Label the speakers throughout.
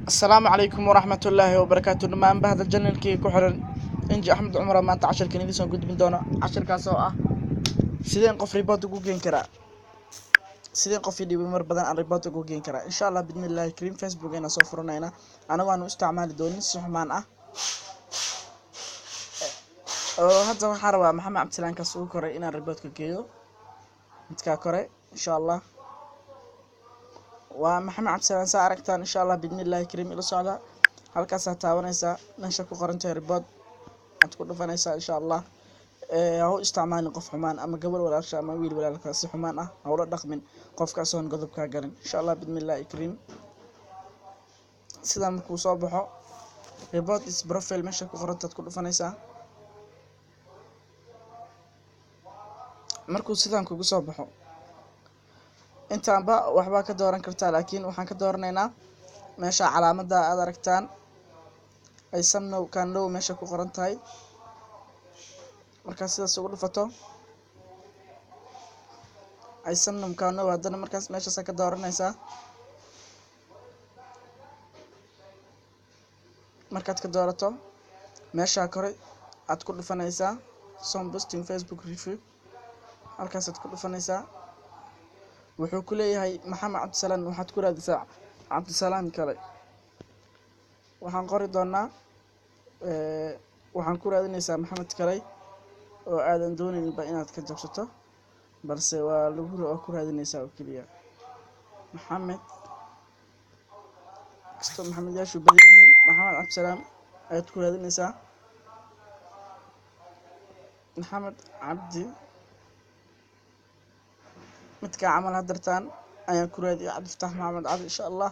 Speaker 1: السلام عليكم ورحمة الله وبركاته. نمان بهذا الجنة كي كحرن إنجي أحمد عمر ما أنت 10 كنيدي سون قد من دونا 10 كاسو سيدين قف ريبوت جوجين كرا سيدين قف يدي بمر بدن عن ريبوت جوجين كرا إن شاء الله بإذن الله الكريم. فيسبوك أنا صفرنا هنا أنا وأنا استعمال دوني سحمان هذا حروا محمد عبد السلام كسو كرا إن الريبوت كيو متكا كرا إن شاء الله ومحمد عبد السلام سأركتان إن شاء الله بإذن الله الكريم إلى صعدة halkaas taawanaysa meesha ku qorantay report aad ku dhufanaysa insha Allah ha u isticmaalin qof xumaan ama gabar walaasha ama wiil walaalka si xumaan ah ha ula dhaqmin qofkaas oo godob ka garan insha Allah bismillaahir kareem. sida markuu soo baxo report is profile meesha ku qorantay ku dhufanaysa markuu sidan kugu soo baxo intaanba waxba ka dooran kartaa laakiin waxaan ka dooranaynaa meesha calaamada aad aragtaan ay samno kan low meesha ku qoran tahay markaas sidaas ugu dhufato ay samno kan low hadana markaas meesha ka dooranaysa markaad ka doorato meesha kore aad ku dhufanaysa some posting Facebook review halkaas aad ku dhufanaysa wuxuu ku leeyahay maxamed cabdisalaam waxaad ku raadisaa cabdisalaam kale waxaan qori doonaa waxaan ku raadinaysaa maxamed kale oo aadan doonaynba inaad ka jabsato balse waa lagu ku raadinaysaa oo kaliya maxamed kasto maxamed yaashu badan maxamed cabdisalaam ayaad ku raadinaysaa maxamed cabdi midka camal hadartaan ayaan ku raadiyaa cabdifataax maxamed cabdi insha Allah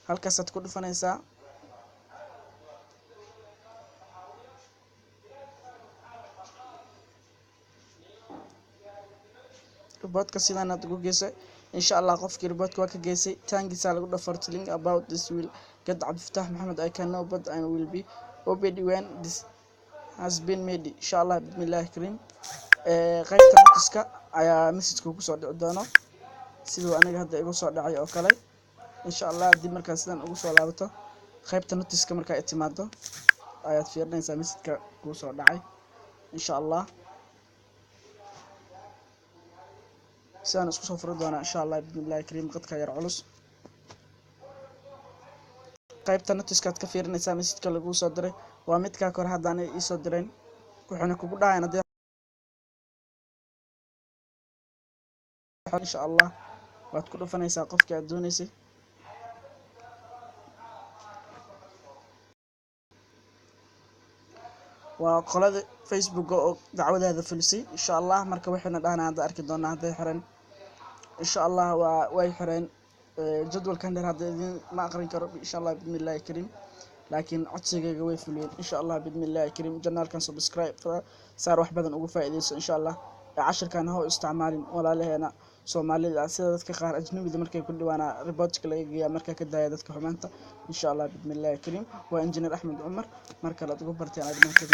Speaker 1: halkaas aad ku dhufanaysaa robot sidaan aad ugu geysay insha Allah qofkii robot waa ka geysay taangiisa lagu dhafar link about this will get cabdifataax maxamed I can know but I will be obeyed when this has been made insha Allah bismillaahir kareem. qaybta notiska ayaa message ku soo dhici doono sidoo aniga hadda igu soo dhacay oo kale insha Allah dib markaas sidaan ugu soo laabato qaybta notiska marka ay timaado ayaad fiirinaysaa message ku soo dhacay insha Allah sidaan isku soo furo doona insha Allah bismillaahir kareem. qadka yar culus qaybta notiska aad ka fiirinaysaa message lagu soo diray waa midka kor hadaan ay soo direen wuxuuna kugu dhacaynaa إن شاء الله وتكونوا فنيسا قفك أدونيسي وقلاد فيسبوك دعوة هذا فلسي إن شاء الله مركب وحنا الآن هذا أركض دونا هذا يحرن إن شاء الله ويحرن جدول كان هذا ما أقرن كرب إن شاء الله بإذن الله الكريم لكن عطسي قوي فلوين إن شاء الله بإذن الله الكريم. جنال كان سبسكرايب فصار واحد بدن أقول فائدة إن شاء الله 10 كان هو استعمال ولا لهنا Soomaalida sida dadka qaar ajnabiga markay ku dhawaana report kale ay markaa ka daaya dadka xumaanta insha Allah bismillaahir kareem. waa injineer Axmed Umar marka la ugu bartay aad ma ka